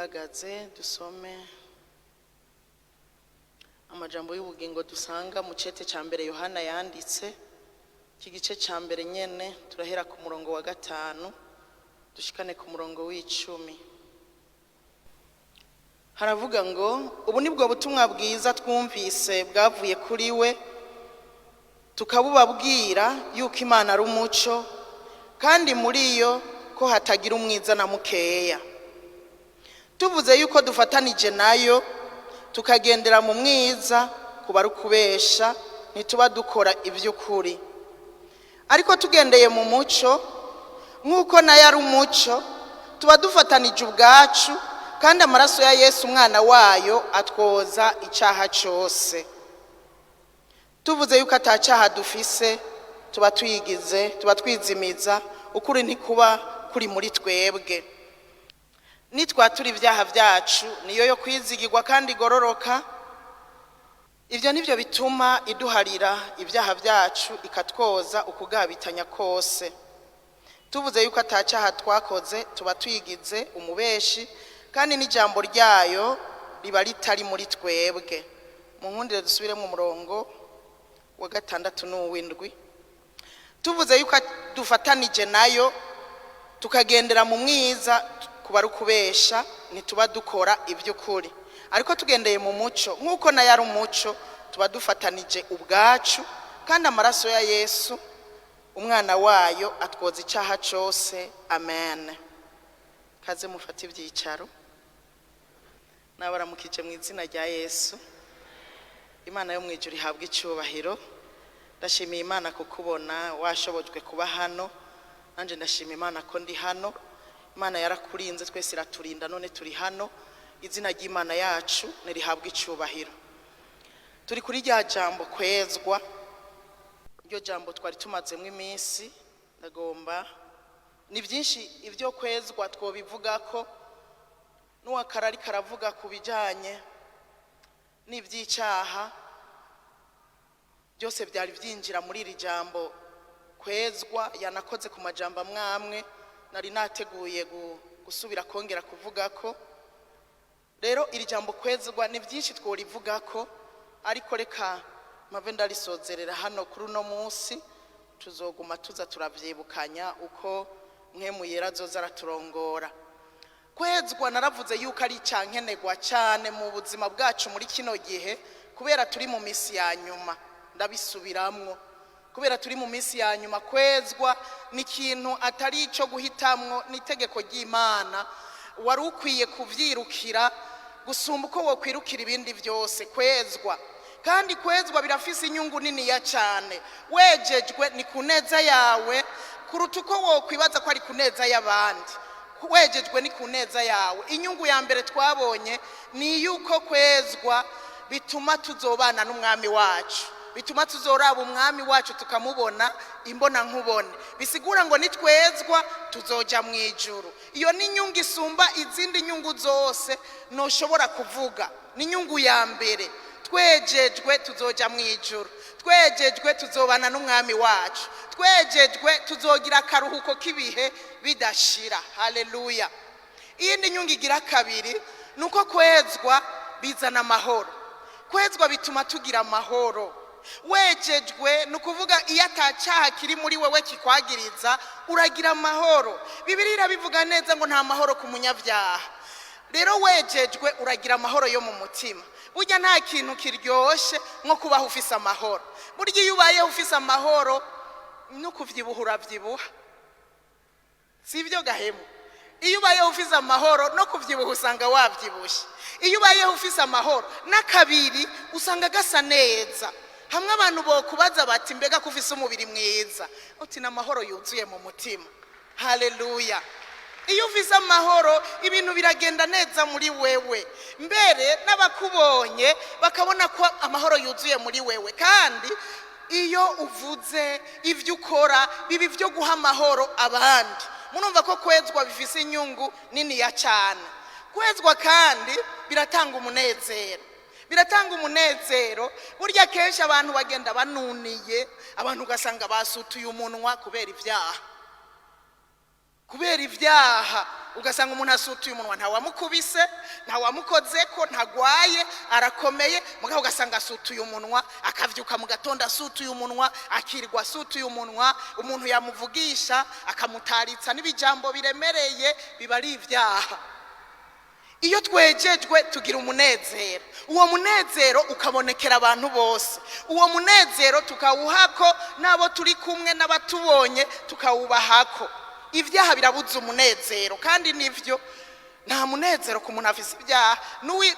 duhagaze dusome amajambo y'ubugingo dusanga mu cete ca mbere Yohana yanditse iki gice ca mbere nyene turahera ku murongo wa 5 dushikane ku murongo w'10. Haravuga ngo ubu nibwo butumwa bwiza twumvise bwavuye kuri we tukabubabwira yuko Imana ari umuco kandi muri yo ko hatagira umwiza na mukeya. Tuvuze yuko dufatanije nayo tukagendera mu mwiza kuba ari kubesha ntituba dukora ivy'ukuri. Ariko tugendeye mu muco nk'uko nayo ari umuco tuba dufatanije ubwacu kandi amaraso ya Yesu umwana wayo atwoza icaha cyose. Tuvuze yuko atacaha dufise tuba twizimiza ukuri ntikuba kuri muri twebwe. Nitwatura ibyaha byacu niyo yo kwizigirwa kandi igororoka. Ivyo nivyo bituma iduharira ibyaha byacu ikatwoza ukugabitanya kose. Tuvuze yuko atacaha twakoze tuba twigize umubeshi kandi n'ijambo ryayo riba ritari muri twebwe. Mu nkundire dusubire mu murongo wa 6 n'uw'7. Tuvuze yuko dufatanije nayo tukagendera mu mwiza kuba ari kubesha ntituba dukora ivy'ukuri. Ariko tugendeye mu muco nk'uko nayo ari umuco tuba dufatanije ubwacu kandi amaraso ya Yesu umwana wayo atwoza icaha cyose. Amen. Kaze mufate ivyicaro. Nabaramukije mu izina rya Yesu. Imana yo mwijuru ihabwa icyubahiro. Ndashimiye Imana kukubona washobojwe kuba hano. Nanje ndashimiye Imana ko ndi hano. Imana yarakurinze twese iraturinda none turi hano. Izina ry'Imana yacu nirihabwa icyubahiro. Turi kuri rya jambo kwezwa. Iryo jambo twari tumazemo iminsi. Ndagomba ni byinshi ivyo kwezwa twobivuga ko n'uwakarari karavuga kubijanye n'ivy'icaha byose byari byinjira muri iri jambo kwezwa. Yanakoze ku majambo amwamwe nari nateguye gusubira kongera kuvuga ko. Rero iri jambo kwezwa ni byinshi tworivuga ko, ariko reka mave ndarisozerera hano kuri uno munsi. Tuzoguma tuza turavyibukanya uko mwemu yera zoza araturongora. Kwezwa naravuze yuko ari icyankenegwa cyane mu buzima bwacu muri kino gihe kubera turi mu misi ya nyuma. Ndabisubiramwo kubera turi mu misi ya nyuma. Kwezwa ni ikintu atari ico guhitamwo, n'itegeko ry'Imana wari ukwiye kuvyirukira gusumba uko wokwirukira ibindi byose. Kwezwa kandi kwezwa birafise inyungu nini ya cyane. Wejejwe ni kuneza yawe kuruta uko wokwibaza ko ari kuneza y'abandi. Wejejwe ni kuneza yawe. Inyungu ya mbere twabonye ni yuko kwezwa bituma tuzobana n'umwami wacu, bituma tuzoraba umwami wacu tukamubona imbona nkubone. Bisigura ngo nitwezwa tuzoja mu ijuru. Iyo ni inyungu isumba izindi nyungu zose noshobora kuvuga. Ni inyungu ya mbere. Twejejwe tuzoja mu ijuru. Twejejwe tuzobana n'umwami wacu. Twejejwe tuzogira akaruhuko k'ibihe bidashira. Haleluya. Iyindi nyungu igira kabiri nuko kwezwa bizana amahoro. Kwezwa bituma tugira amahoro. Wejejwe nukuvuga iyo atacaha kiri muri wewe kikwagiriza uragira amahoro. Bibiliya irabivuga neza ngo nta mahoro ku munyabyaha. Rero wejejwe uragira amahoro yo mu mutima. Burya nta kintu kiryoshe nko kubaho ufise amahoro. Burya iyo ubayeho ufise amahoro no kuvyibuha uravyibuha. Sivyo gahemu? Iyo ubayeho ufise amahoro no kuvyibuha usanga wavyibushe. Iyo ubayeho ufise amahoro n'akabiri usanga gasa neza. Hamwe abantu bokubaza bati mbega kufise umubiri mwiza, uti na amahoro yuzuye mu mutima. Haleluya. Iyo ufise amahoro ibintu biragenda neza muri wewe. Mbere n'abakubonye bakabona ko amahoro yuzuye muri wewe. Kandi iyo uvuze ivyo ukora bibi byo guha amahoro abandi. Murumva ko kwezwa bifise inyungu nini ya cyane. Kwezwa kandi biratanga umunezero. Biratanga umunezero. Burya kenshi abantu bagenda banuniye, abantu ugasanga basutuye umunwa kubera ivyaha. ugasanga umuntu asutuye umunwa, ntawamukubise, ntawamukozeko, ntagwaye, arakomeye, mugabo ugasanga asutuye umunwa, akavyuka mu gatondo asutuye umunwa, akirirwa asutuye umunwa, umuntu yamuvugisha akamutaritsa n'ibijambo biremereye, biba ari ivyaha. Iyo twejejwe tugira umunezero, uwo munezero ukabonekera abantu bose, uwo munezero tukawuhako n'abo turi kumwe n'abatubonye tukawubahako. Ivyaha birabuza umunezero, kandi nivyo nta munezero ku muntu afise ibyaha.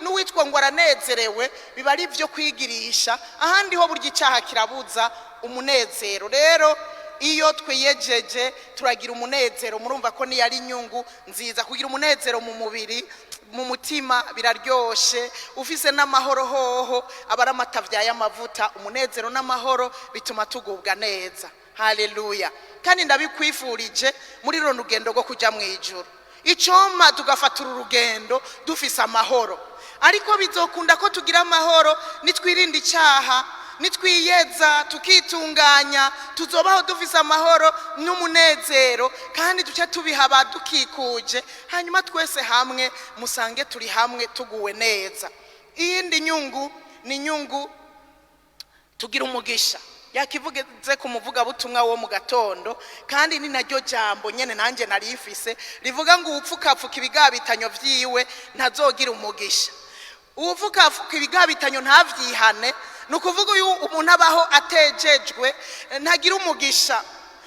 N'uwitwa ngo aranezerewe biba ari byo kwigirisha, ahandi ho burya icyaha kirabuza umunezero. Rero iyo twiyejeje turagira umunezero, murumva ko ni yari inyungu nziza. Kugira umunezero mu mubiri, mu mutima biraryoshe, ufise n'amahoro hoho abara amatavyaye amavuta. Umunezero n'amahoro bituma tugubwa neza. Haleluya. Kandi ndabikwifurije muri runo rugendo rwo kuja mu ijuru, icoma tugafatura urugendo dufise amahoro. Ariko bizokunda ko tugira amahoro nitwirinda icyaha, nitwiyeza tukitunganya, tuzobaho dufise amahoro n'umunezero, kandi duce tubiha abadukikuje, hanyuma twese hamwe musange turi hamwe tuguwe neza. Iyindi nyungu ni nyungu tugira umugisha. Yakivuze ku muvugabutumwa wo mu gatondo, kandi ni naryo jambo nyene nanje narifise rivuga ngo upfukapfuka ibigabitanyo vyiwe ntazogira umugisha. Upfukapfuka ibigabitanyo ntavyihane, nukuvuga uyu umuntu abaho atejejwe ntagira umugisha,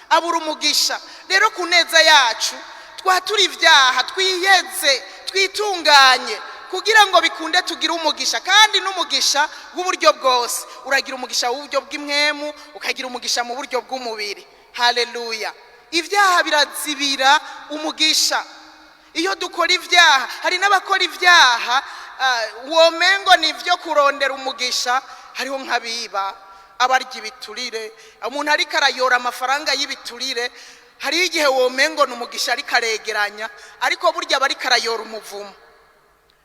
abura umugisha. Rero ku neza yacu twatura ivyaha, twiyeze, twitunganye kugira ngo bikunde tugira umugisha. Kandi n'umugisha w'uburyo bwose, uragira umugisha w'uburyo bw'imwemu, ukagira umugisha mu buryo bw'umubiri. Haleluya. Ivyaha birazibira umugisha. Iyo dukora ivyaha, hari n'abakora ivyaha womengo nivyo kurondera umugisha. Hariho nk'abiba, abarya ibiturire, umuntu ariko arayora amafaranga y'ibiturire, hari igihe womengo n'umugisha ariko aregeranya, ariko burya bariko arayora umuvumo.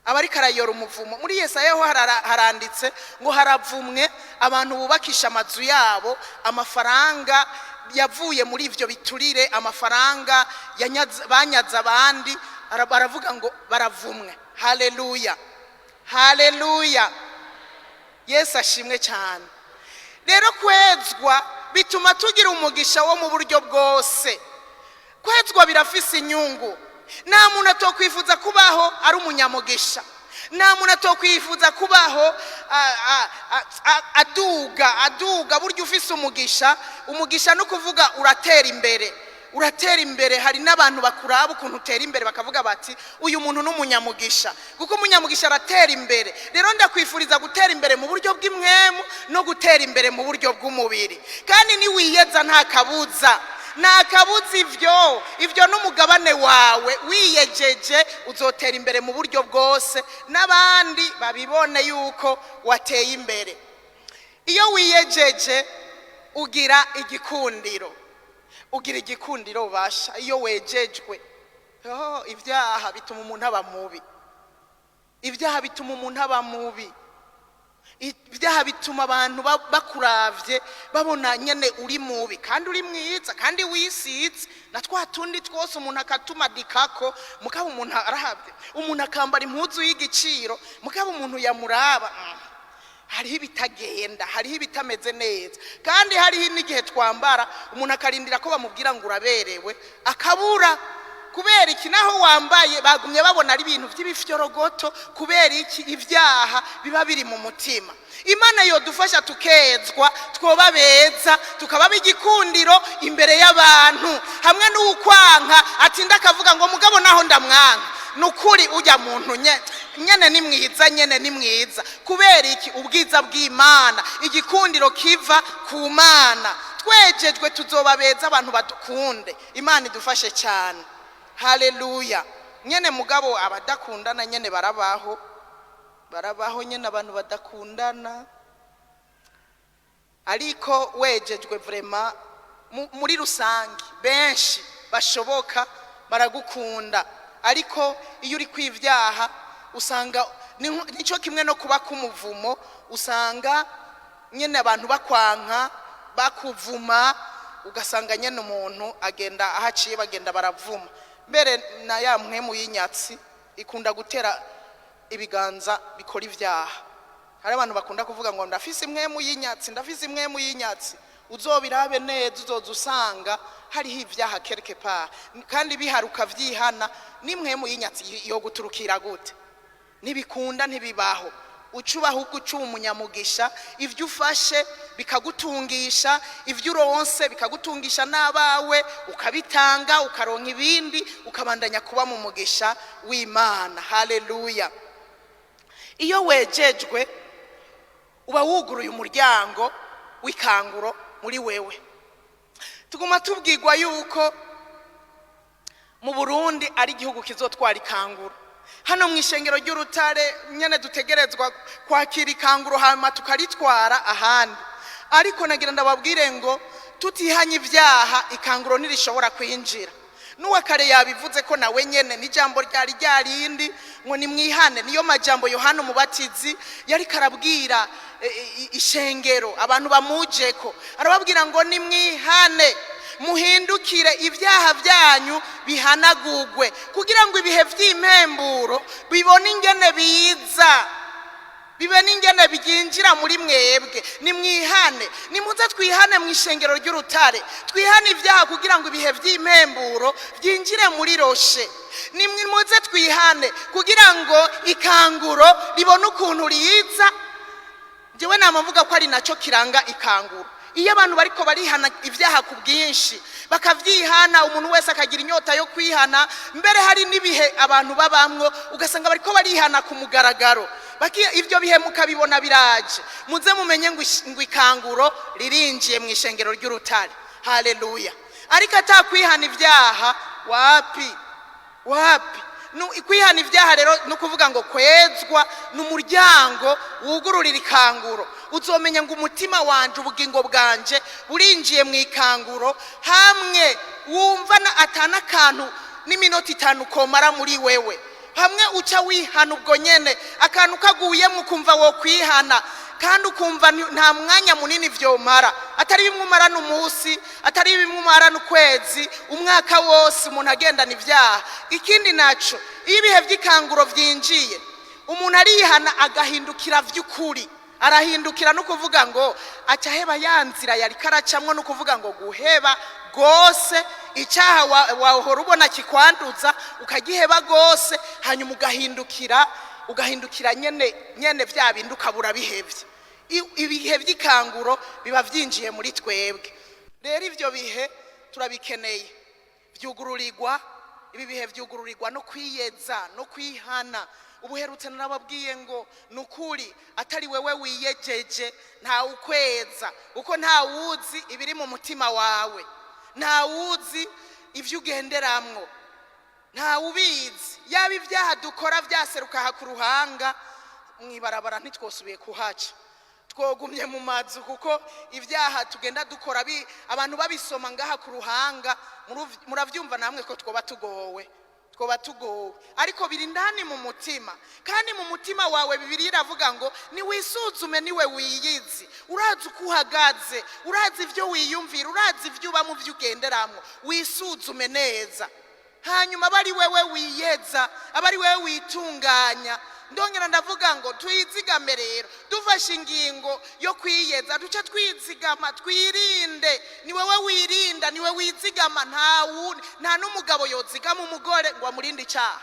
Abariko arayora umuvumo. Muri Yesaya ho haranditse ngo haravumwe abantu bubakisha amazu yabo, amafaranga yavuye muri ivyo biturire, amafaranga banyaza abandi, baravuga ngo baravumwe. Haleluya. Haleluya. Yesu ashimwe cyane. Rero kwezwa bituma tugira umugisha wo mu buryo bwose. Kwezwa birafise inyungu. Nta muntu atokwifuza kubaho ari umunyamugisha, nta muntu atokwifuza kubaho aduga. Burya ufise umugisha no kuvuga uratera imbere, uratera imbere. Hari n'abantu bakuraba ukuntu utera imbere bakavuga bati uyu muntu n'umunyamugisha, kuko umunyamugisha aratera imbere. Rero ndakwifuriza gutera imbere mu buryo bw'imwemu no gutera imbere mu buryo bw'umubiri. Kandi ni wiyeza nta kabuza, nakabuza ivyo n'umugabane wawe. Wiyejeje uzotera imbere mu buryo bwose, n'abandi babibone yuko wateye imbere. Iyo wiyejeje ugira igikundiro, ugira igikundiro basha. Iyo wejejwe, ivyaha bituma umuntu aba mubi, ivyaha bituma umuntu aba mubi. Ivyaha bituma abantu bakuravye babona nyene uri mubi, kandi uri mwiza, kandi wisize na twatundi twose umuntu akatumadikako. Mukaba umuntu arahabye, umuntu akambara impuzu y'igiciro, mukaba umuntu yamuraba hariho ibitagenda, hariho ibitameze neza. Kandi hariho n'igihe twambara umuntu akarindira ko bamubwira ngo uraberewe, akabura. Kubera iki? Naho wambaye bagumye babona ari ibintu by'ibifyorogoto. Kubera iki? Ivyaha biba biri mu mutima. Imana yo dufasha tukezwa, twoba beza, tukaba igikundiro imbere y'abantu, hamwe n'ukwanka atinda akavuga ngo mugabo naho ndamwanka. Nukuri ujya muntu nyene ni mwiza, nyene ni mwiza. Kubera iki? Ubwiza bw'Imana, igikundiro kiva ku Mana. Twejejwe tuzoba beza, abantu badukunde. Imana idufashe cyane. Haleluya. Nyene mugabo abadakundana nyene barabaho nyene, abantu badakundana. Ariko wejejwe vraiment muri rusangi benshi bashoboka baragukunda. Ariko iyo uri kwivyaha usanga nico kimwe no kuba kumuvumo, usanga nyene abantu bakwanka, bakuvuma, ugasanga nyene umuntu agenda ahaciye bagenda baravuma. mbere na ya mpwemu y'inyatsi ikunda gutera ibiganza bikora ivyaha. Hari abantu bakunda kuvuga ngo ndafise impwemu y'inyatsi, ndafise impwemu y'inyatsi. Uzobirabe neza uzoza usanga hariho ivyaha quelque part, kandi biharuka vyihana. N'impwemu y'inyatsi yo guturukira gute? Ntibikunda, ntibibaho. Ucubaho uguca umunyamugisha, ivyo ufashe bikagutungisha, ivyo uronse bikagutungisha n'abawe, ukabitanga ukaronka ibindi, ukabandanya kuba mu mugisha w'Imana. Haleluya. Iyo wejejwe uba wuguruye umuryango w'ikanguro muri wewe. Tuguma tubwirwa yuko mu Burundi ari igihugu kizotwara ikanguro. Hano mu ishengero ry'Urutare nyene dutegerezwa kwakira ikanguro hama tukaritwara ahandi. Ariko nagira ndababwire ngo tutihanye ivyaha ikanguro ntirishobora kwinjira. Nuwa kare yabivuze ko nawe nyene n'ijambo ryari ryarindi ngo nimwihane. Niyo majambo Yohana Umubatizi yari karabwira ishengero abantu bamujeko, arababwira ngo nimwihane muhindukire ivyaha vyanyu bihanagugwe, kugira ngo ibihe vy'impemburo bibone ingene biza, bibe n'ingene biginjira muri mwebwe. Nimwihane, nimuze twihane mu ishengero ry'Urutare, twihane ivyaha kugira ngo ibihe vy'impemburo vyinjire muri roshe. Nimuze twihane kugira ngo ikanguro ribone ukuntu riza. Jewe namavuga ko ari naco kiranga ikanguro. Iyo abantu bariko barihana ivyaha ku bwinshi bakavyihana, umuntu wese akagira inyota yo kwihana, mbere hari nibihe abantu babamwo ugasanga bariko barihana ku mugaragaro, ivyo bihe mukabibona biraje. Muze mumenye ngo ikanguro ririnjiye mu ishengero ry'Urutare. Haleluya. Ariko atakwihana ivyaha, wapi. Kwihana ivyaha rero no kuvuga ngo kwezwa n'umuryango wugururira ikanguro. Uzomenya ngo umutima wanje, ubugingo bwanje burinjiye mu ikanguro, hamwe wumva atana kantu n'iminota 5 komara muri wewe, hamwe uca wihana ubwo nyene akantu kaguye mu kumva wo kwihana, kandi ukumva nta mwanya munini vyomara, atari bimwe umara n'umunsi, atari bimwe umara n'ukwezi, umwaka wose umuntu agendana ivyaha. Ikindi naco, iyo ibihe vy'ikanguro vyinjiye umuntu arihana agahindukira vy'ukuri, arahindukira no kuvuga ngo acaheba yanzira yari karacamwe, no kuvuga ngo guheba gose icyaha wahora ubona kikwanduza ukagiheba gose, hanyuma ugahindukira nyene vya bindi ukabura bihevye. Ibihe vy'ikanguro biba vyinjiye muri twebwe. Rero ivyo bihe turabikeneye vyugururirwa. Ibi bihe vyugururirwa no kwiyeza no kwihana. Ubuherutse narababwiye ngo nukuri atari wewe wiyejeje nta ukweza, uko nta wuzi ibiri mu mutima wawe, nta wuzi ivyo ugenderamwo, nta ubizi. Yaba ivyaha dukora vyaseruka ha ku ruhanga, mwibarabara ntitwosubiye kuhaca, twogumye mu mazu, kuko ivyaha tugenda dukora abantu babisoma ngaha ku ruhanga muravyumva namwe ko twoba tugowe. Ariko biri ndani mu mutima, kandi mu mutima wawe Bibiliya iravuga ngo niwisuzume niwe wiyizi, urazi uko uhagaze, urazi ivyo wiyumvira, urazi ivyo uba mu vyo ugenderamwo, wisuzume neza. Hanyuma abari wewe wiyeza, abari wewe witunganya. Ndongera ndavuga ngo twizigame rero, dufashe ingingo yo kwiyeza, duce twizigama, twirinde. Ni wewe wirinda, ni wewe wizigama. Nta n'umugabo yozigama umugore ngo amurinde icyaha,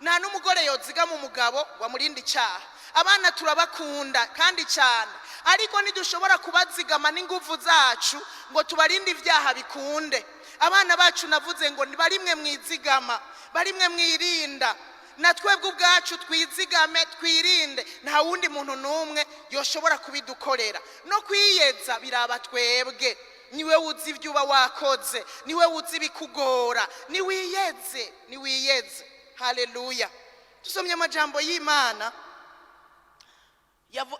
nta n'umugore yozigama umugabo ngo amurinde icyaha. Abana turabakunda kandi cyane, ariko ntidushobora kubazigama n'ingufu zacu ngo tubarinde ivyaha bikunde. Abana bacu navuze ngo barimwe mwizigama, barimwe mwirinda. Na twebwe ubwacu twizigame, twirinde. Nta wundi muntu n'umwe yoshobora kubidukorera. No kwiyeza biraba twebwe. Niwe uzi ivyo uba wakoze, niwe uzi bikugora, niwiyeze. Haleluya. Tusomye amajambo y'Imana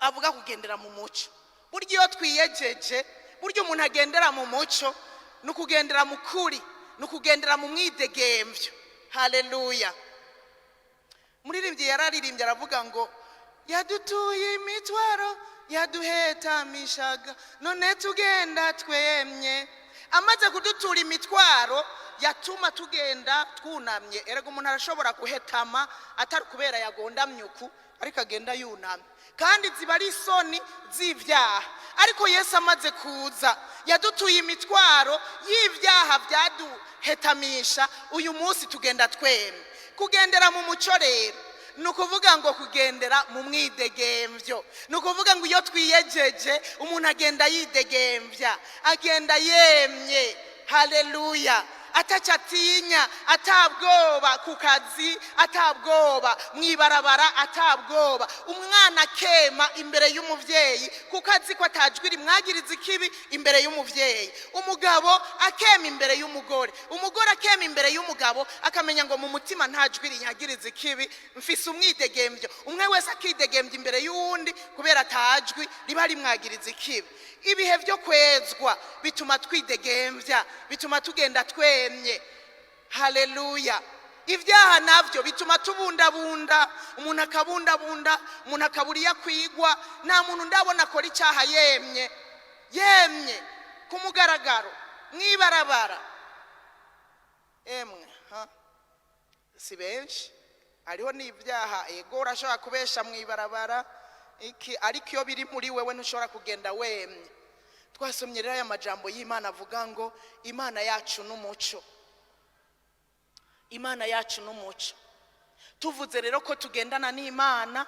avuga kugendera mu muco. Buryo iyo twiyejeje, buryo umuntu agendera mu muco, nukugendera mu kuri, nukugendera mu mwidegemvyo. Haleluya. Muririmbyi yararirimbye aravuga ngo yadutuye imitwaro yaduhetamishaga, none tugenda twemye. Amaze kudutura imitwaro yatuma tugenda twunamye. Erega umuntu arashobora guhetama atari kubera yagondamye uku, ariko agenda yunamye, kandi ziba ari isoni z'ibyaha. Ariko Yesu amaze kuza yadutuye imitwaro y'ibyaha byaduhetamisha. Uyu munsi tugenda twemye. Kugendera mu muco rero ni ukuvuga ngo kugendera mu mwidegemvyo. Ni ukuvuga ngo iyo twiyejeje umuntu agenda yidegemvya, agenda yemye. Haleluya! atacatinya, atabwoba ku kazi, atabwoba mwibarabara, atabwoba. Umwana kema imbere y'umuvyeyi kuko azi ko atajwi rimwagiriza ikibi imbere y'umuvyeyi. Umugabo akema imbere y'umugore, umugore akema imbere y'umugabo, akamenya ngo mu mutima ntajwi rinyagiriza ikibi, mfise umwidegemvyo. Umwe wese akidegemvya imbere y'uwundi kubera atajwi riba rimwagiriza ikibi. Ibihe byo kwezwa bituma twidegemvya, bituma tugenda twemye. Haleluya! Ibyaha navyo bituma tubundabunda, umuntu akabundabunda, umuntu akaburiya kwigwa. Nta muntu ndabona akora icyaha yemye ku mugaragaro mwibarabara. Emwe si benshi, hariho n'ibyaha ego urashobora kubesha mwibarabara ariko iyo biri muri wewe ntushobora kugenda wemye. Twasomye rero aya majambo y'Imana avuga ngo Imana yacu n'umuco, Imana yacu n'umuco. Tuvuze rero ko tugendana n'Imana,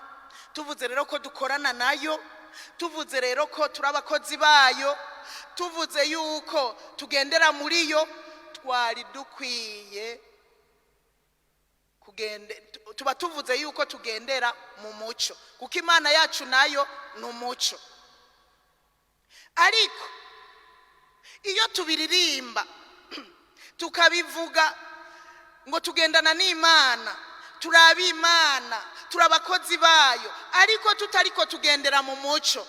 tuvuze rero ko dukorana nayo, tuvuze rero ko turi abakozi bayo, tuvuze yuko tugendera muri yo, twari dukwiye tuba tuvuze yuko tugendera mu muco, kuko Imana yacu nayo ni umuco. Ariko iyo tubiririmba tukabivuga ngo tugendana n'Imana, turabi Imana, turabakozi bayo, ariko tutariko tugendera mu muco,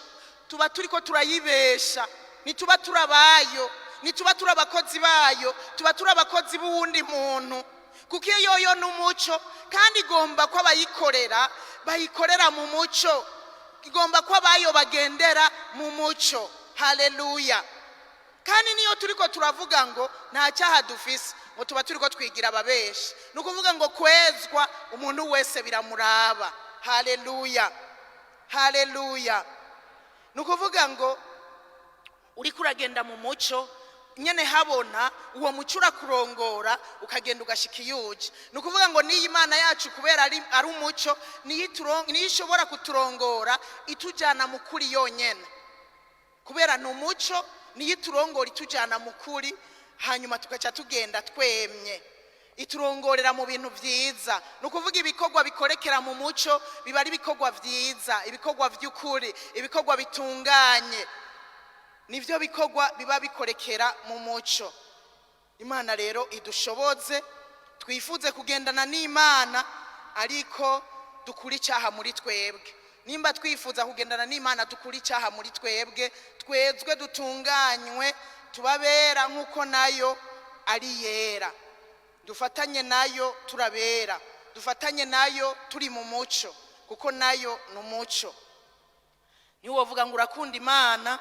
tuba turiko turayibesha. Nituba turabayo, nituba turabakozi bayo, tuba turabakozi b'uwundi muntu, kuko iyo n'umuco kandi igomba ko abayikorera bayikorera mu muco, igomba ko abayo bagendera mu muco. Haleluya! Kandi niyo turiko turavuga ngo nta cyaha dufise, ngo tuba turiko twigira ababeshi, nukuvuga ngo kwezwa umuntu wese biramuraba. Haleluya! Haleluya! Nukuvuga ngo uriko uragenda mu muco nyene habona uwo muco urakurongora ukagenda ugashika iyuje. Nukuvuga ngo niyi Imana yacu kubera ari umuco, niyo ishobora kuturongora itujana mu kuri yonyene, kubera ni umuco niyo iturongora itujana mu kuri, hanyuma tugaca tugenda twemye. Iturongorera mu bintu vyiza. Nukuvuga ibikorwa bikorekera mu muco biba ari ibikorwa vyiza, ibikorwa vy'ukuri, ibikorwa bitunganye, nivyo bikorwa biba bikorekera mu muco. Imana rero idushoboze twifuze kugendana n'Imana, ariko dukuri icyaha muri twebwe. Nimba twifuza kugendana n'Imana dukuri icyaha muri twebwe, twezwe dutunganywe, tubabera nk'uko nayo ari yera. Dufatanye nayo turabera, dufatanye nayo turi mu muco, kuko nayo ni umuco. Niwo wovuga ngo urakunda Imana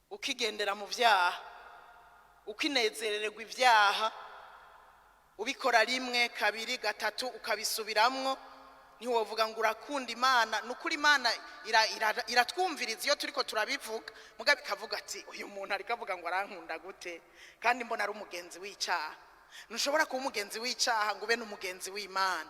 ukigendera mu byaha, ukinezerererwa ibyaha, ubikora rimwe kabiri gatatu ukabisubiramwo. Niwo wovuga ngo urakunda Imana. Nukuri Imana iratwumviriza iyo turiko turabivuga, mugabe ikavuga ati uyu muntu ariko avuga ngo arankunda gute kandi mbona ari umugenzi w'icyaha. Ntushobora kuba umugenzi w'icyaha ngo ube n'umugenzi w'Imana.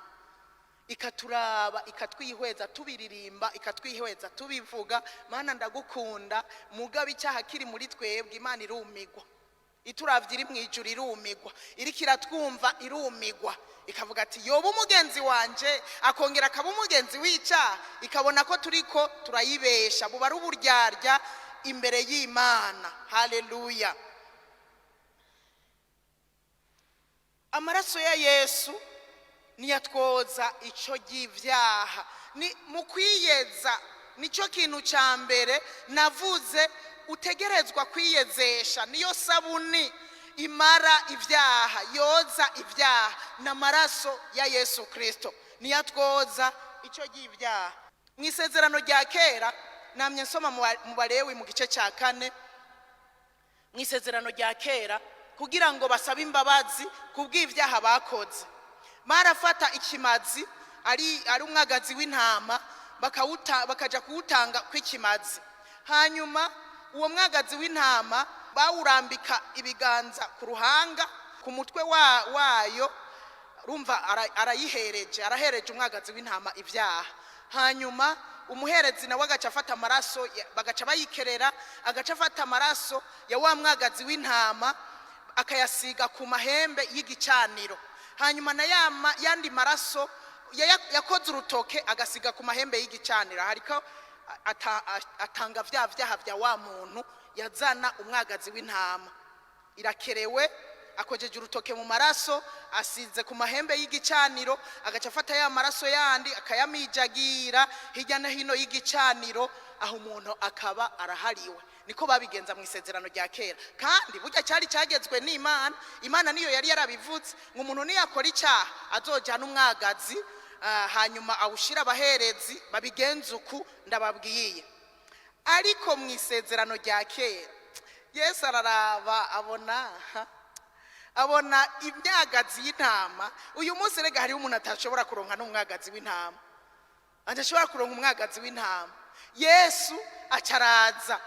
Ikaturaba, ikatwihweza tubiririmba, ikatwihweza tubivuga, Mana ndagukunda, mugabe icyaha kiri muri twebwe Imana irumigwa. Ituravye iri mwijuru irumigwa, iriko iratwumva irumigwa, ikavuga ati yoba umugenzi wanje, akongera akaba umugenzi w'icyaha, ikabona ko turiko turayibesha, buba ari uburyarya imbere y'Imana. Haleluya! Amaraso ya Yesu niyatwoza ico ry'ivyaha. Ni mukwiyeza, nico kintu ca mbere navuze utegerezwa kwiyezesha. Niyo sabuni imara ivyaha, yoza ivyaha, n'amaraso ya Yesu Kristo niyatwoza ico ry'ivyaha. Mwisezerano rya kera namye nsoma mu Balewi mu gice ca 4, mwisezerano rya kera kugira ngo basabe imbabazi kubw'ivyaha bakoze. Barafata ikimazi ari umwagazi w'intama bakaja kuwutanga kw'ikimazi. Hanyuma uwo mwagazi w'intama bawurambika ibiganza ku ruhanga, ku mutwe wayo, rumva arahereje umwagazi w'intama ivyaha. Hanyuma umuherezi nawe agaca afata amaraso, bagaca bayikerera, agaca afata amaraso ya wa mwagazi w'intama akayasiga ku mahembe y'igicaniro. Hanyuma na yandi maraso yakoze urutoke agasiga ku mahembe y'igicaniro. Hariko atanga vyaha vya wa muntu yazana umwagazi w'intama. Irakerewe, akojeje urutoke mu maraso, asize ku mahembe y'igicaniro, agaca afata ya maraso yandi akayamijagira hirya no hino y'igicaniro, aho umuntu akaba arahariwe. Niko babigenza mu isezerano rya kera, kandi burya cyari cyagezwe n'Imana. Imana niyo yari yarabivuze ngo umuntu niyakora icyaha azojana umwagazi, hanyuma awushira abaherezi babigenza uku ndababwiye. Ariko mu isezerano rya kera Yesu araraba abona imyagazi y'intama. Uyu munsi rega hari umuntu atashobora kuronka n'umwagazi w'intama, adashobora kuronka umwagazi w'intama. Yesu acaraza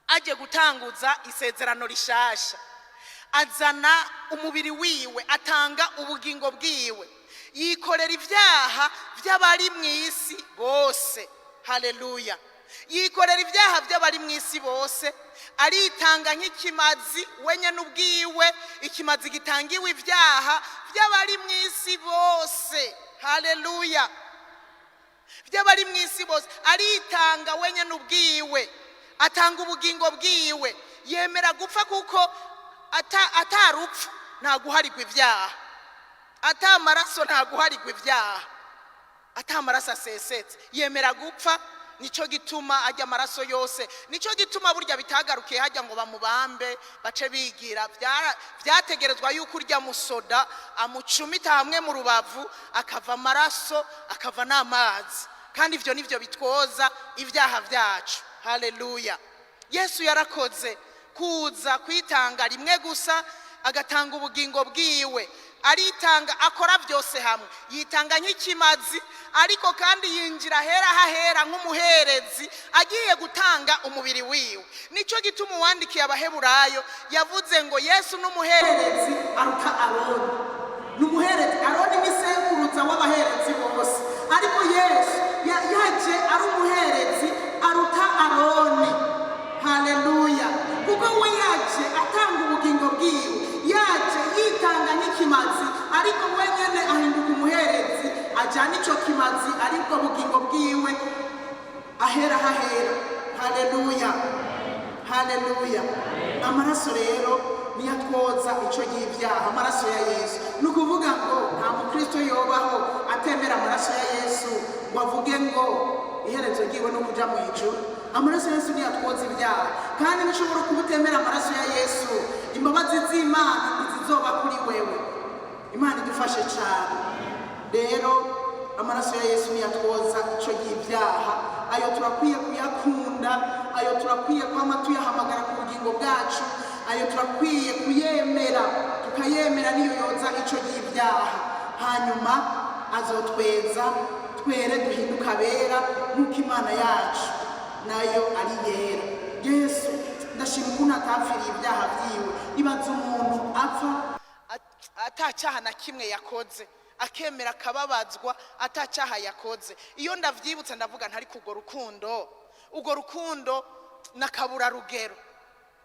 aje gutanguza isezerano rishasha, azana umubiri wiwe, atanga ubugingo bwiwe, yikorera ivyaha vy'abari mw'isi bose. Haleluya! Yikorera ivyaha vy'abari mw'isi bose, aritanga nk'ikimazi wenye n'ubwiwe, ikimazi gitangiwe ivyaha vy'abari mw'isi bose. Haleluya! Vy'abari mw'isi bose aritanga wenye n'ubwiwe, atanga ubugingo bwiwe, yemera gupfa kuko atarupfu nta guharigwa ivyaha, atamaraso nta guharigwa ivyaha, atamaraso asesetse, yemera gupfa. Nico gituma ajya amaraso yose, nico gituma burya bitagarukiye hajya ngo bamubambe bace bigira. Vyategerezwa yuko urya musoda amucumita hamwe mu rubavu, akava amaraso akava n'amazi, kandi ivyo nivyo bitwoza ivyaha vyacu. Haleluya! Yesu yarakoze kuza kwitanga rimwe gusa, agatanga ubugingo bwiwe, aritanga, akora byose hamwe. Yitanga nk'ikimazi, ariko kandi yinjira hera hahera nk'umuherezi agiye gutanga umubiri wiwe. Nico gituma uwandikiye Abaheburayo yavuze ngo Yesu n'umuherezi aruta Aroni. N'umuherezi, Aroni ni sekuruza w'abaherezi bose, ariko Yesu yaje ari umuherezi aruta Aroni. Haleluya! Kuko we yaje atanga ubugingo bwiwe, yaje yitanga nk'ikimazi, ariko wenyene ahinduka umuherezi, ajana ico kimazi aribwo bugingo bwiwe ahera hahera. Haleluya! Haleluya! Amaraso rero niyo atwoza ico y'ivyaha, amaraso ya Yesu. Nukuvuga ngo nta mukristo yobaho atemera amaraso ya Yesu ngo avuge ngo iherezo ryiwe no kuja mw'ijuru. Amaraso ya Yesu niyo atwoza ibyaha, kandi nishobora kubutemera amaraso ya Yesu, imbabazi z'Imana ntizizoba kuri wewe. Imana idufashe cyane. Rero amaraso ya Yesu niyo atwoza ico y'ivyaha. Ayo turakwiye kuyakunda, ayo turakwiye kwama tuyahamagara ku bugingo bwacu, ayo turakwiye kuyemera, tukayemera niyo yoza ico y'ivyaha. Hanyuma azotweza twere duhinduka bera nk'uko Imana yacu nayo ari yera. Yesu ndashima ukuntu atapfiriye ibyaha vyiwe. Ibaza umuntu apfa atacyaha na kimwe yakoze, akemera akababazwa atacyaha yakoze. Iyo ndavyibutse ndavuga ntari kugo rukundo nakabura rugero.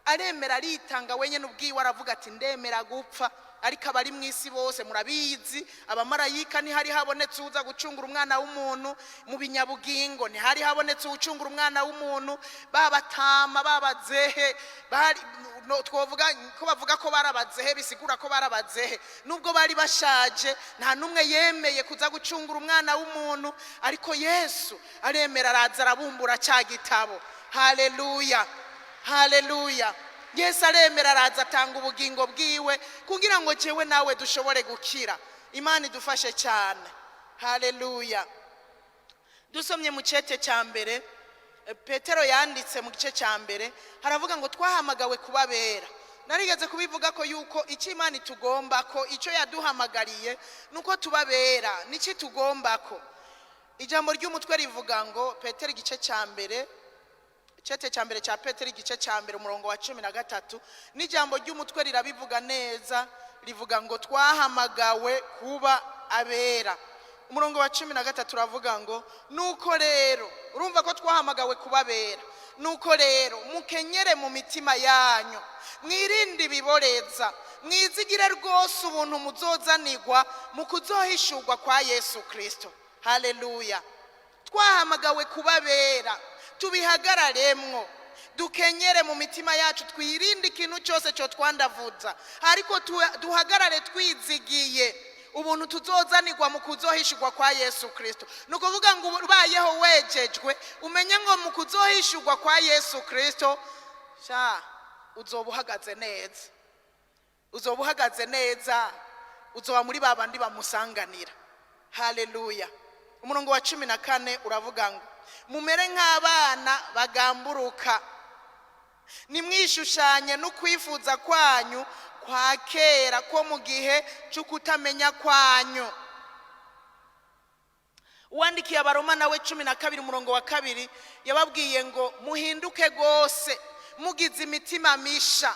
Aremera, aritanga wenyene ubwiwe, aravuga ati ndemera gupfa. Ariko abari mw'isi bose murabizi, abamarayika ntihari habonetse uza gucungura umwana w'umuntu, mu binyabugingo ntihari habonetse ucungura umwana w'umuntu, babatama babazehe twovuga ko bavuga ko barabazehe, bisigura ko barabazehe nubwo bari bashaje, nta numwe yemeye kuza gucungura umwana w'umuntu. Ariko Yesu aremera, araza arabumbura cya gitabo. Haleluya! Haleluya! Yesu aremera, araza atanga ubugingo bwiwe kugira ngo jewe nawe dushobore gukira. Imana idufashe cyane. Haleluya! Dusomye mu cete cya mbere, Petero yanditse mu gice cya mbere, haravuga ngo twahamagawe kubabera narigeze kubivuga ko yuko icyo Imana itugomba ko icyo yaduhamagariye nuko tubabera n'iki tugomba ko. Ijambo ry'umutwe rivuga ngo Petero igice cya mbere, icete cya mbere cya Petero igice cya mbere umurongo wa 13, n'ijambo ry'umutwe rirabivuga neza, rivuga ngo twahamagawe kuba abera. Umurongo wa 13 uravuga ngo nuko rero, urumva ko twahamagawe kuba abera, nuko rero mukenyere mu mitima yanyu, mwirinde ibiboreza, mwizigire rwose ubuntu muzozanirwa mu kuzohishurwa kwa Yesu Kristo. Haleluya. Twahamagawe kubabera, tubihagararemwo, dukenyere mu mitima yacu, twirinde ikintu cyose cyo twandavuza, ariko duhagarare twizigiye ubuntu tuzozanirwa mu kuzohishurwa kwa Yesu Kristo. Nukuvuga ngo ubayeho wejejwe, umenye ngo mu kuzohishurwa kwa Yesu Kristo uzoba uhagaze neza, uzoba uhagaze neza, uzoba muri babandi bamusanganira. Haleluya. Umurongo wa 14 uravuga ngo mumere nk'abana bagamburuka, nimwishushanye no kwifuza kwanyu kwa kera ko mu gihe cyo kutamenya kwanyu. Uwandikiye Abaroma nawe 12 umurongo wa 2 yababwiye ngo muhinduke gose mugize imitima misha,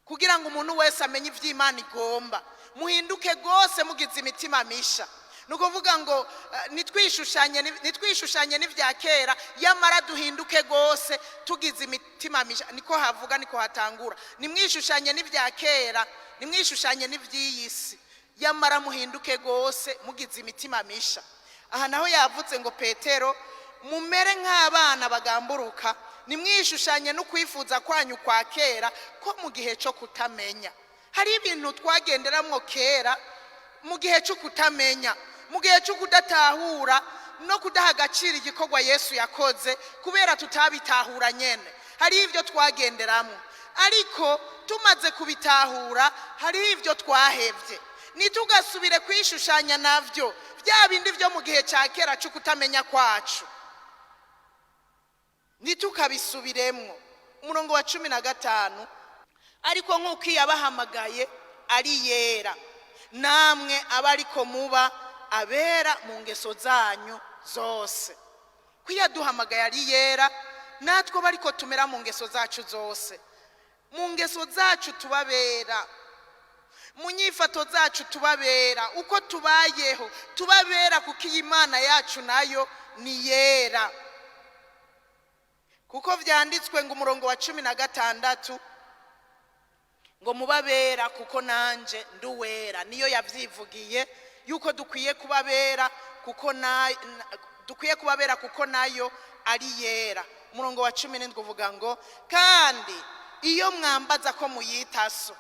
kugira ngo umuntu wese amenye ivy'Imana igomba. Muhinduke gose mugize imitima misha, nukuvuga ngo nitwishushanye n'ivya kera, yamara duhinduke gose tugize imitima misha. Niko havuga, niko hatangura, nimwishushanye n'ivya kera, nimwishushanye n'ivy'iyisi, yamara muhinduke gose mugize imitima misha. Aha naho yavuze ngo Petero mumere nk'abana bagamburuka, nimwishushanye no kwifuza kwanyu kwa kera ko mu gihe cyo kutamenya. Hari ibintu twagenderamwo kera mu gihe cyo kutamenya, mu gihe cyo kudatahura no kudaha agaciro igikorwa Yesu yakoze, kubera tutabitahura nyene. Hari ibyo twagenderamo, ariko tumaze kubitahura hari ibyo twahevye, nitugasubire kwishushanya navyo bya bindi byo mu gihe cya kera cyo kutamenya kwacu, nitukabisubiremwo. Umurongo wa 15, ariko nk'uko yabahamagaye ari yera, namwe abariko muba abera mu ngeso zanyu zose. Kuyaduhamagaye ari yera, natwe bariko tumera mu ngeso zacu zose. Mu ngeso zacu tubabera, mu nyifato zacu tubabera, uko tubayeho tubabera, kuko Imana yacu nayo ni yera. Kuko vyanditswe ngo umurongo wa 16 ngo mubabera kuko nanje nduwera. Niyo yavyivugiye yuko dukwiye kubabera kuko nayo ari yera. Umurongo wa 17 uvuga ngo kandi iyo mwambaza ko muyitaso,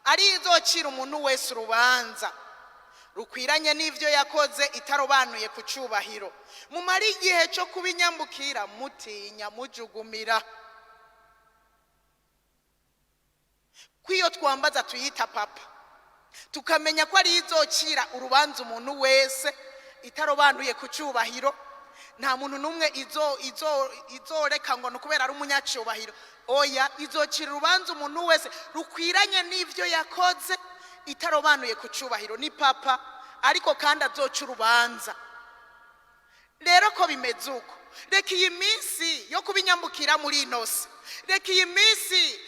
ari izocira umuntu wese urubanza rukwiranye n'ivyo yakoze, itarobanuye ku cyubahiro. Mumara igihe cyo kubinyambukira mutinya mujugumira. Kwiyo twambaza tuyita papa, tukamenya ko ari izocira urubanza umuntu wese itarobanuye ku cyubahiro. Nta muntu numwe izoreka ngo nukubera ari umunyacyubahiro. Oya, izocira urubanza umuntu wese rukwiranye n'ivyo yakoze itarobanuye ku cyubahiro. Ni papa, ariko kandi azoca urubanza. Rero ko bimeze uko, reka iyi minsi yo kubinyambukira muri inosi, reka iyi minsi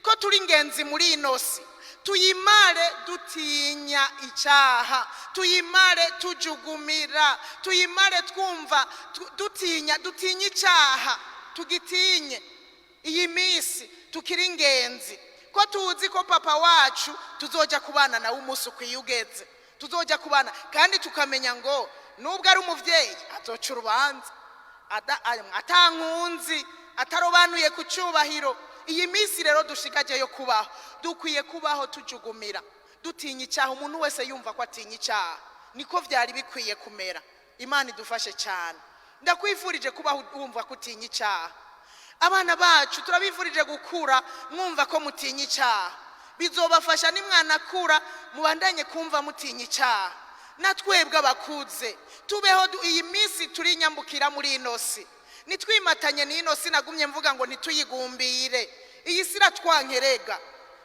ko turi ingenzi muri inosi, tuyimare dutinya icyaha, tuyimare tujugumira, tuyimare twumva dutinya icyaha, tugitinye. Iyi minsi tukiri ingenzi, ko tuzi ko papa wacu tuzoja kubana nawe umunsi ukwiye ugeze, tuzoja kubana, kandi tukamenya ngo nubwo ari umuvyeyi azoca urubanza, atankunzi, atarobanuye ku cyubahiro. Iyi minsi rero dushigaje yo kubaho, dukwiye kubaho tujugumira, dutinya icyaha. Umuntu wese yumva ko atinya icyaha, niko vyari bikwiye kumera. Imana idufashe cyane. Ndakwifurije kubaho wumva ko utinya icyaha. Abana bacu turabifurije gukura mwumva ko mutinya icyaha. Bizobafasha nimwana kura mubandanye kumva mutinya icyaha. Natwebwe abakuze tubeho iyi minsi turi nyambukira muri inosi, nitwimatanye n'inosi. Nagumye mvuga ngo nituyigumbire iyi si iratwankerega,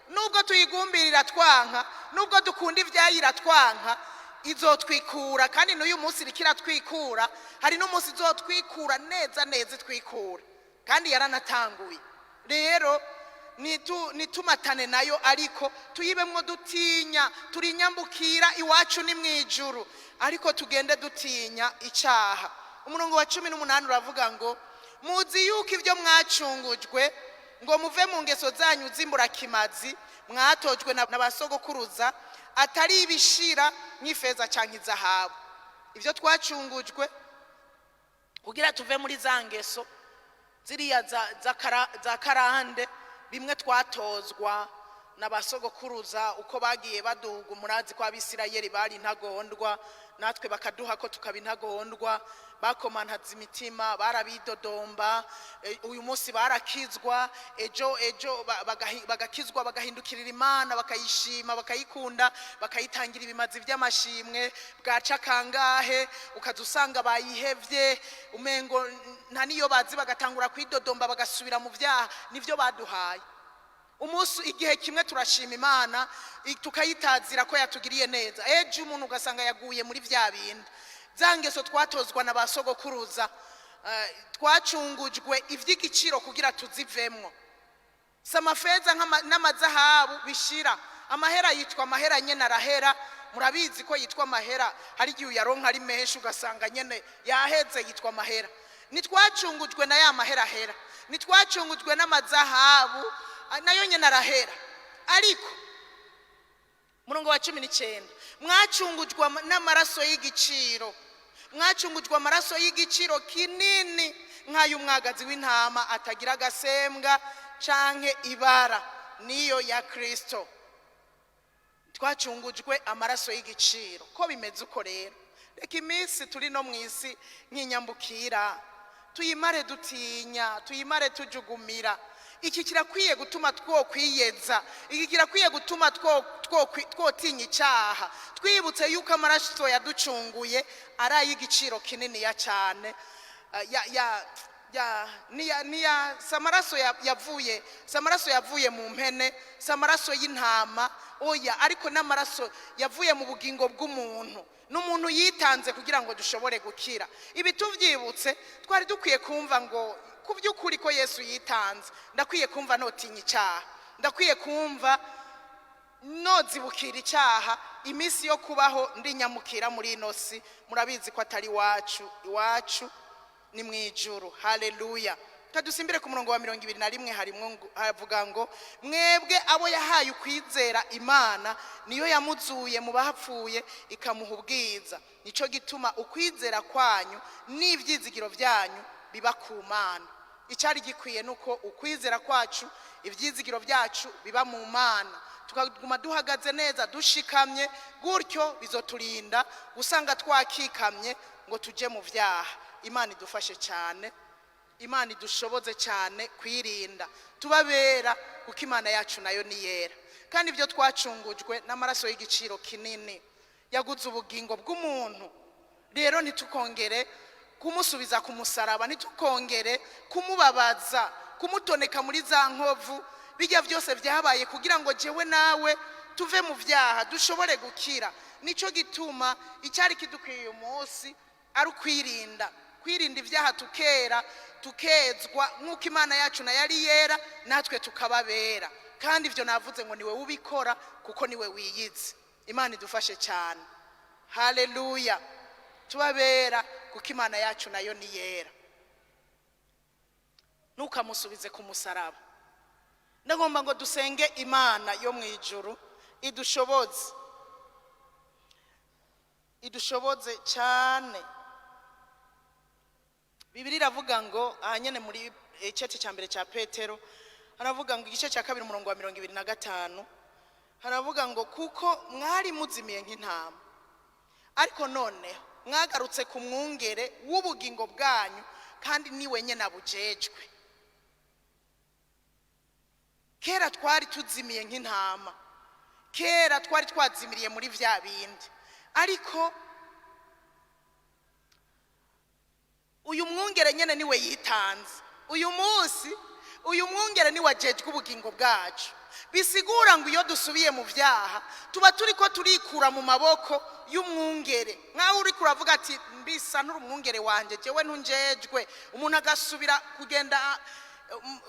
nubwo tuyigumbirira twanka, nubwo dukunda ivyayira twanka, izotwikura. Kandi n'uyu munsi iriko iratwikura, hari n'umunsi izotwikura neza neza itwikura, kandi yaranatanguye. Rero nitumatane nayo, ariko tuyibemwo dutinya. Turinyambukira, iwacu ni mwijuru, ariko tugende dutinya icaha. Umurongo wa 18 uravuga ngo muzi yuko ivyo mwacungujwe ngo muve mu ngeso zanyu z'imburakimazi mwatojwe n'abasogokuruza, atari ibishira nk'ifeza canke izahabu. Ivyo twacungujwe kugira tuve muri za ngeso ziriya za karande, bimwe twatozwa n'abasogokuruza uko bagiye baduga. Umurazi kwa Abisirayeli bari intagondwa, natwe bakaduha ko tukaba intagondwa. Bakomantaza imitima, barabidodomba. Uyu munsi barakizwa, ejo bagakizwa, bagahindukirira Imana, bakayishima, bakayikunda, bakayitangira ibimazi by'amashimwe. Bwaca kangahe ukazusanga bayihevye, umengo nta niyo bazi, bagatangura kwidodomba, bagasubira mu vyaha. Nivyo baduhaye. Umunsi igihe kimwe turashima Imana, tukayitazira ko yatugiriye neza. Ejo umuntu ugasanga yaguye muri vya bindi. Zangeso twatozwa n'abasogokuruza, twacungujwe ivy'igiciro kugira tuzivemwo. Samafeza n'amazahabu bishira. Amahera yitwa amahera nyene arahera. Murabizi ko yitwa amahera, hari igihe uyaronka ari menshi ugasanga nyene yaheze, yitwa amahera. Nitwacungujwe na ya mahera hera, nitwacungujwe n'amazahabu nayo nyene arahera. Ariko murongo wa 19 mwacungujwe n'amaraso y'igiciro, mwacungujwe amaraso y'igiciro kinini nk'ay'umwagazi w'intama atagira agasembwa canke ibara, niyo ya Kristo. Twacungujwe amaraso y'igiciro. Ko bimeze uko rero, reka iminsi turi no mwisi nk'inyambukira tuyimare dutinya, tuyimare tujugumira. Iki kirakwiye gutuma twokwiyeza, iki kirakwiye gutuma twotinya icaha, twibutse yuko amaraso yaducunguye ari ay'igiciro kinini ya cyane. Samaraso yavuye mu mpene, samaraso y'intama, oya, ariko n'amaraso yavuye mu bugingo bw'umuntu. N'umuntu yitanze kugira ngo dushobore gukira. Ibi tuvyibutse, twari dukwiye kumva ngo kuvyukuri ko Yesu yitanze, ndakwiye kumva notinya icaha, ndakwiye kumva nozibukira icaha. Imisi yo kubaho ndi nyamukira muri ino si, murabizi ko atari iwacu ni mwijuru. Haleluya. Kadusimbire ku murongo wa 21 harimwo havuga ngo mwebwe abo yahaye ukwizera Imana niyo yamuzuye mu bahapfuye ikamuha ubwiza. Nico gituma ukwizera kwanyu n'ivyizigiro vyanyu biba ku Mana. Icari gikwiye nuko ukwizera kwacu, ivyizigiro vyacu biba mu Mana, tukaguma duhagaze neza dushikamye, gutyo bizoturinda usanga twakikamye ngo tuje mu vyaha. Imana idufashe cyane, Imana idushoboze cyane kwirinda tubabera, kuko Imana yacu nayo ni yera. Kandi ibyo twacungujwe n'amaraso y'igiciro kinini yaguze ubugingo bw'umuntu. Rero nitukongere kumusubiza ku musaraba, nitukongere kumubabaza, kumutoneka muri za nkovu. Bijya byose byabaye kugira ngo jewe nawe tuve mu vyaha, dushobore gukira. Nico gituma icyari kidukwiye umunsi ari kwirinda ivyaha, tukezwa nk'uko Imana yacu na yari yera, natwe tukababera. Kandi ivyo navuze ngo niwe ubikora kuko niwe wiyizi. Imana idufashe cyane. Haleluya. Tubabera kuko Imana yacu nayo ni yera. Nukamusubize ku musaraba. Ndagomba ngo dusenge Imana yo mwijuru idushoboze cyane. Bibiri iravuga ngo ahanyene muri icete cya mbere cya Petero, haravuga ngo igice cya 2 umurongo wa 25, haravuga ngo kuko mwari muzimiye nk'intama, ariko none mwagarutse ku mwungere w'ubugingo bwanyu, kandi niwe nyene abujejwe. Kera twari tuzimiye nk'intama, kera twari twazimiriye muri vya bindi, ariko uyu mwungere nyene niwe yitanze. Uyu munsi uyu mwungere ni wajejwe ubugingo bwacu, bisigura ngo iyo dusubiye mu vyaha tuba turiko turikura mu maboko y'umwungere. Nkaho uriko uravuga ati mbisa nturi umwungere wanje, jewe ntunjejwe, umuntu agasubira kugenda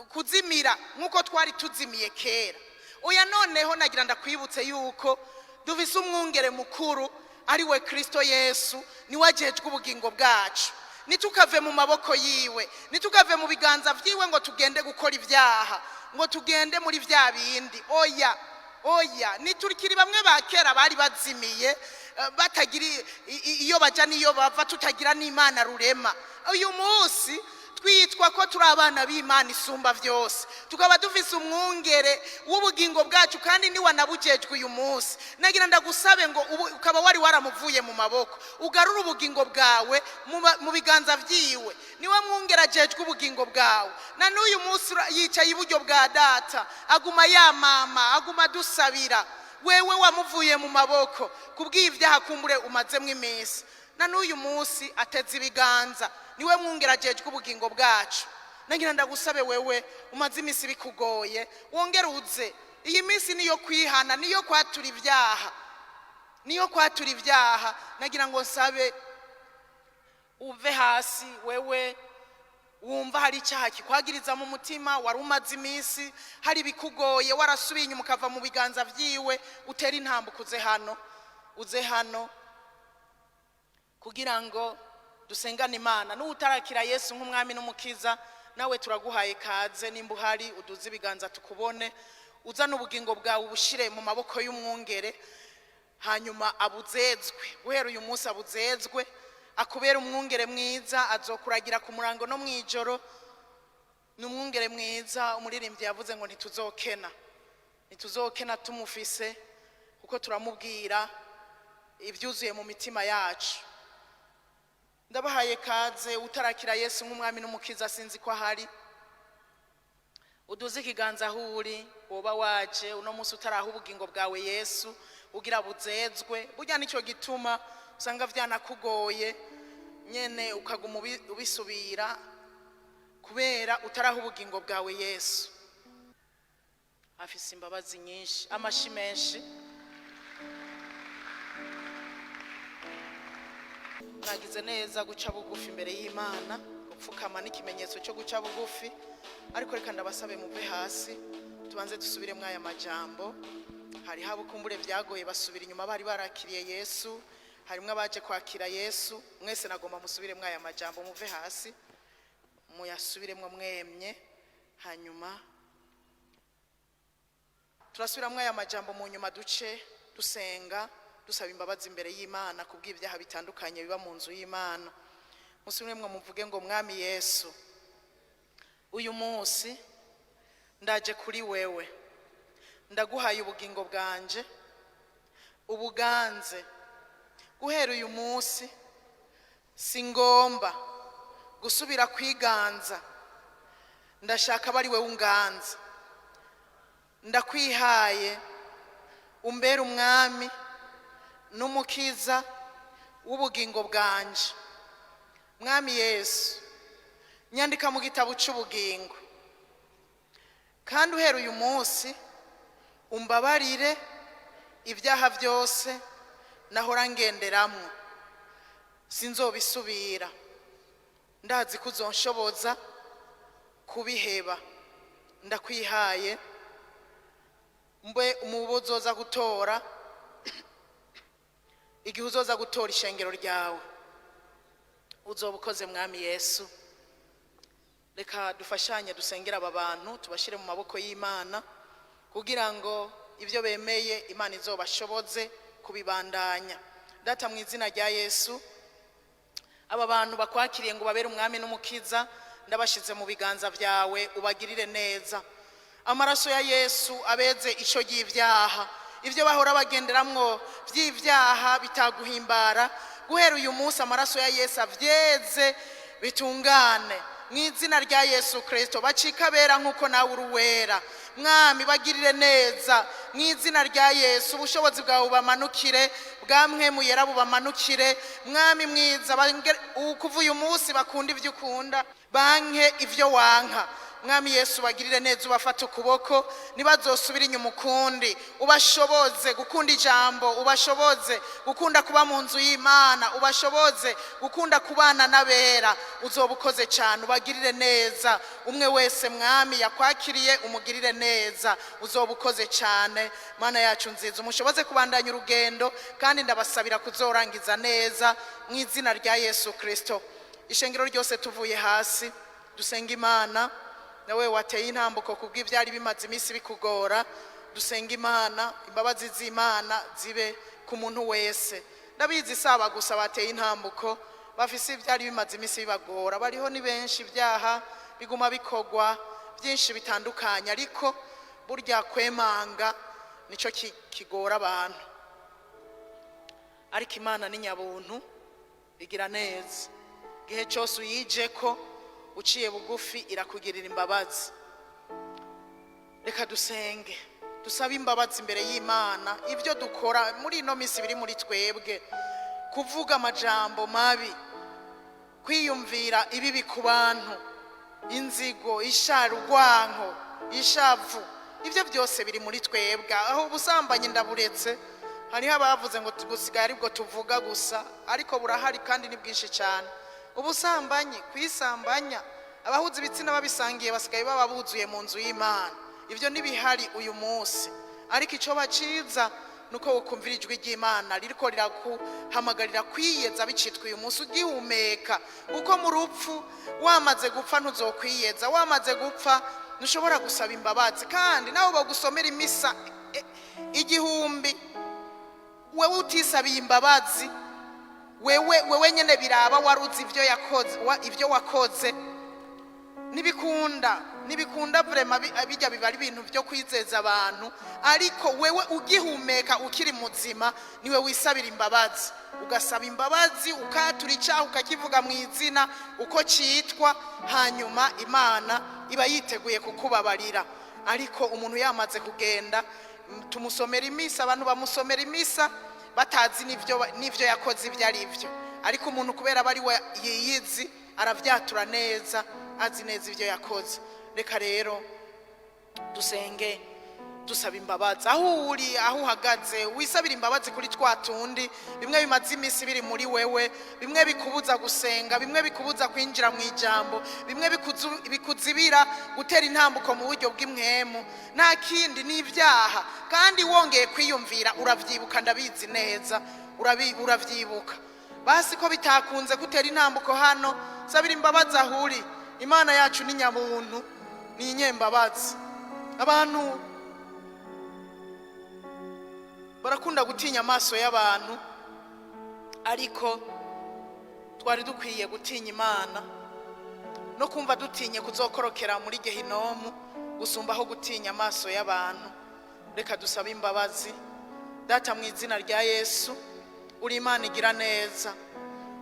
kuzimira nk'uko twari tuzimiye kera. Oya, noneho nagira ndakwibutse yuko dufise umwungere mukuru ari we Kristo Yesu, ni wajejwe ubugingo bwacu. Nitukave mu maboko yiwe, nitukave mu biganza vyiwe ngo tugende gukora ivyaha, ngo tugende muri vya bindi. Oya, niturikiri bamwe ba kera bari bazimiye, batagira iyo baja niyo bava, tutagira n'Imana rurema. Uyu munsi twitwa ko turi abana b'Imana isumba vyose, tukaba dufise umwungere w'ubugingo bwacu, kandi ni wanabujejwe uyu munsi. Nagira ndagusabe ngo ukaba wari waramuvuye mu maboko, ugarura ubugingo bwawe mu biganza vyiwe. Niwe mwungere ajejwe ubugingo bwawe, na n'uyu munsi yicaye iburyo bwa Data, aguma yamama, aguma dusabira. Wewe wamuvuye mu maboko kubw'ivyaha kumbure umazemwo iminsi, na n'uyu munsi ateze ibiganza. Niwe mwungere ajejwe ubugingo bwacu. Nagira ndagusabe wewe umaze iminsi bikugoye, wongere uze. Iyi minsi niyo kwihana, niyo kwatura ivyaha, nagira ngo nsabe uve hasi. Wewe wumva hari icyaha kikwagiriza mu mutima, wari umaze iminsi hari bikugoye, warasubiye inyuma ukava mu biganza vyiwe, utera intambuko uze hano kugira ngo dusengane Imana. N'utarakira Yesu nk'umwami n'umukiza, nawe turaguhaye kaze. Nimba uhari uduze ibiganza tukubone, uzana ubugingo bwawe ubushire mu maboko y'umwungere, hanyuma abuzezwe. Guhera uyu munsi abuzezwe, akubera umwungere mwiza, azokuragira ku murango no mwijoro. Ni umwungere mwiza. Umuririmbyi yavuze ngo ntituzokena tumufise, kuko turamubwira ibyuzuye mu mitima yacu. Ndabahaye kaze. Utarakira Yesu nk'umwami n'umukiza, sinzi ko ahari, uduze ikiganza aho uri. Woba waje uno munsi utaraha ubugingo bwawe Yesu, ugira buzezwe. Burya nicyo gituma usanga vyanakugoye nyene ukaguma ubisubira, kubera utaraha ubugingo bwawe Yesu. Afise imbabazi nyinshi. Amashi menshi. Mwagize neza guca bugufi imbere y'Imana. Gupfukama n'ikimenyetso cyo guca bugufi. Ariko reka ndabasabe muve hasi, tubanze dusubire mwaya majambo. Hari habo kumbure vyagoye basubira inyuma, bari barakiriye Yesu, harimwe abaje kwakira Yesu. Mwese nagomba musubire mwaya majambo, muve hasi muyasubiremwo mwemye, hanyuma turasubira mwaya majambo. Mu nyuma duce dusenga, dusaba imbabazi imbere y'Imana kubw'ivyaha bitandukanye biba mu nzu y'Imana. Musubiremwo muvuge ngo Mwami Yesu, uyu munsi ndaje kuri wewe, ndaguhaye ubugingo bwanje, ubuganze. Guhera uyu munsi singomba gusubira kwiganza, ndashaka bari wewe unganza. Ndakwihaye umbere umwami n'umukiza w'ubugingo bwanje. Mwami Yesu, nyandika mu gitabo cy'ubugingo, kandi uhera uyu munsi umbabarire ibyaha byose nahora ngenderamwo. Sinzobisubira. Ndazi ko uzonshoboza kubiheba. Ndakwihaye mbe umubozoza gutora igihe uzoza gutora ishengero ryawe. Uzobukoze Mwami Yesu. Reka dufashanye dusengera aba bantu, tubashire mu maboko y'Imana, kugira ngo ibyo bemeye Imana izobashoboze kubibandanya. Data, mu izina rya Yesu, aba bantu bakwakiriye ngo babere umwami n'umukiza, ndabashize mu biganza byawe, ubagirire neza. Amaraso ya Yesu abeze ico y'ivyaha, ibyo bahora bagenderamwo by'ivyaha bitaguhimbara. Guhera uyu munsi amaraso ya Yesu avyeze bitungane mu izina rya Yesu Kristo. Bacika bera nkuko nawe uruwera. Mwami, bagirire neza mu izina rya Yesu. Ubushobozi bwawe bubamanukire, bwamwe muyera bubamanukire. Mwami mwiza, kuva uyu munsi bakunda ivyo ukunda, banke ivyo wanka. mwami Yesu bagirire neza, ubafata ukuboko ntibazosubire inyuma ukundi, ubashoboze gukunda ijambo, ubashoboze gukunda kuba mu nzu y'Imana, ubashoboze gukunda kubana n'abera. Uzoba ukoze cyane, ubagirire neza umwe wese mwami yakwakiriye, umugirire neza, uzoba ukoze cyane Mana yacu nziza. Umushoboze kubandanya urugendo kandi ndabasabira kuzorangiza neza mu izina rya Yesu Kristo. Ishengero ryose tuvuye hasi dusenga Imana, nawe wateye intambuko kubw'ibyari bimaze iminsi bikugora. Dusenga Imana, imbabazi z'Imana zibe ku muntu wese. Ndabizi saba gusa bateye intambuko bafise ibyari bimaze iminsi bibagora, bariho ni benshi, ibyaha biguma bikogwa byinshi bitandukanye, ariko burya kwemanga nico kigora abantu. Ariko Imana ni nyabuntu, igira neza. Gihe cyose uyije ko uciye bugufi irakugirira imbabazi. Reka dusenge, dusabe imbabazi imbere y'Imana. Ibyo dukora muri ino minsi biri muri twebwe, kuvuga amajambo mabi, kwiyumvira ibibi ku bantu, inzigo, isharugwanko, ishavu, ibyo byose biri muri twebwe. Aho ubusambanyi ndaburetse, hariho abavuze ngo gusigaye aribwo tuvuga gusa, ariko burahari kandi ni bwinshi cyane. Ubusambanyi, kwisambanya, abahuza ibitsina babisangiye basigaye baba buzuye mu nzu y'Imana. Ibyo nibihari uyu munsi, ariko icyo baciza nuko ukumvira ijwi ry'Imana ririko rirakuhamagarira kwiyeza bicitwa uyu munsi ugihumeka. Uko mu rupfu wamaze gupfa ntuzokwiyeza, wamaze gupfa ntushobora gusaba imbabazi. Kandi nawe bagusomera imisa igihumbi, wewe utisabiye imbabazi, wewe nyene biraba waruzi ibyo wakoze. Nibikunda vrema bijya biba ari ibintu byo kwizeza abantu, ariko wewe ugihumeka ukiri muzima niwe wisabira imbabazi, ugasaba imbabazi, ukatura icyaha ukakivuga mu izina uko cyitwa, hanyuma Imana iba yiteguye kukubabarira. Ariko umuntu yamaze kugenda, tumusomera imisa, abantu bamusomera imisa batazi n'ivyo yakoze ibyo ari byo, ariko umuntu kubera bari we yiyizi aravyatura neza, azi neza ibyo yakoze. Reka rero dusenge dusaba imbabazi. Aho uri, aho uhagaze, wisabira imbabazi kuri twa tundi bimwe bimaze iminsi biri muri wewe, bimwe bikubuza gusenga, bimwe bikubuza kwinjira mu ijambo, bimwe bikuzibira gutera intambuko mu buryo bw'imwemu. Nta kindi ni ibyaha, kandi wongeye kwiyumvira uravyibuka, ndabizi neza uravyibuka. Basi ko bitakunze gutera intambuko hano, sabira imbabazi aho uri. Imana yacu ni nyabuntu, ni inyembabazi. Abantu barakunda gutinya amaso y'abantu, ariko twari dukwiye gutinya Imana no kumva dutinye kuzokorokera muri Gehinomu gusumbaho gutinya amaso y'abantu. Reka dusabe imbabazi. Data, mu izina rya Yesu, uri Imana igira neza,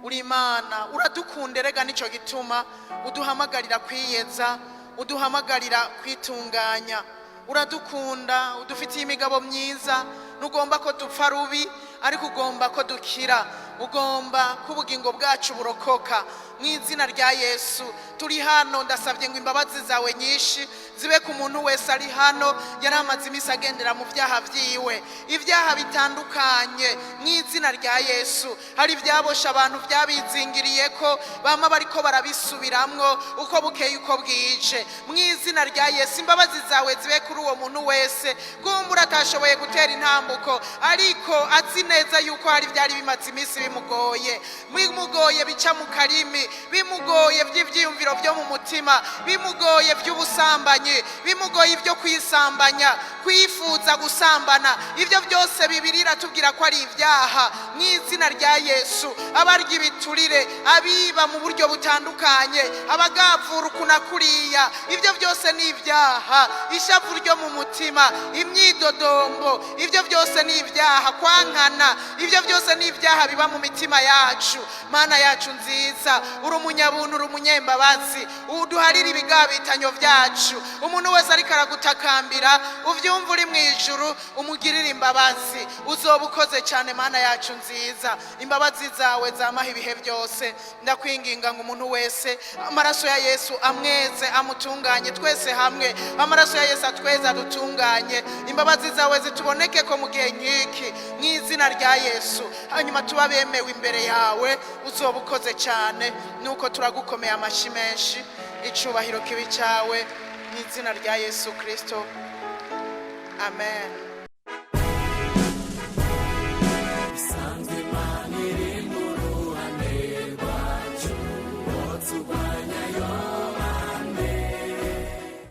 uri Imana uradukunda. Rega nico gituma uduhamagarira kwiyeza, uduhamagarira kwitunganya. Uradukunda, udufitiye imigabo myiza. Ntugomba ko dupfa rubi, ariko ugomba ko dukira. Ugomba ko ubugingo bwacu burokoka. Mu izina rya Yesu turi hano, ndasabye ngo imbabazi zawe nyinshi zibe ku muntu wese ari hano yari amaze iminsi agendera mu byaha byiwe, ibyaha bitandukanye. Mu izina rya Yesu hari ibyabosha abantu byabizingiriye ko bama bariko barabisubiramwo uko bukeye uko bwije. Mu izina rya Yesu imbabazi zawe zibe kuri uwo muntu wese kumbura atashoboye gutera intambuko, ariko azi neza yuko hari byari bimaze iminsi bimugoye bica mu karimi, bimugoye by'ivyiyumviro byo mu mutima, bimugoye by'ubusambanyi, bimugoye ibyo kwisambanya, kwifuza gusambana. Ibyo byose Bibiliya iratubwira ko ari ibyaha. Mu izina rya Yesu abarya ibiturire, abiba mu buryo butandukanye, abagavura ukunakuriya, ibyo byose ni ibyaha. Ishavu ryo mu mutima, imyidodombo, ibyo byose ni ibyaha. Kwankana, ibyo byose ni ibyaha biba mu mitima yacu. Mana yacu nziza, uri umunyabuntu, uri umunyembabazi, uduharira ibigabitanyo byacu. Umuntu wese ariko aragutakambira, unyumva uri mu ijuru umugirire imbabazi. Uzoba ukoze cyane Mana yacu nziza, imbabazi zawe zamaho ibihe byose. Ndakwinginga ngo umuntu wese amaraso ya Yesu amweze amutunganye twese hamwe, amaraso ya Yesu atweza dutunganye, imbabazi zawe zituboneke ko mu gihe nk'iki mu izina rya Yesu, hanyuma tuba bemewe imbere yawe. Uzoba ukoze cyane, nuko turagukomeye amashyi menshi, icubahiro kibi cyawe mu izina rya Yesu Kristo, amen.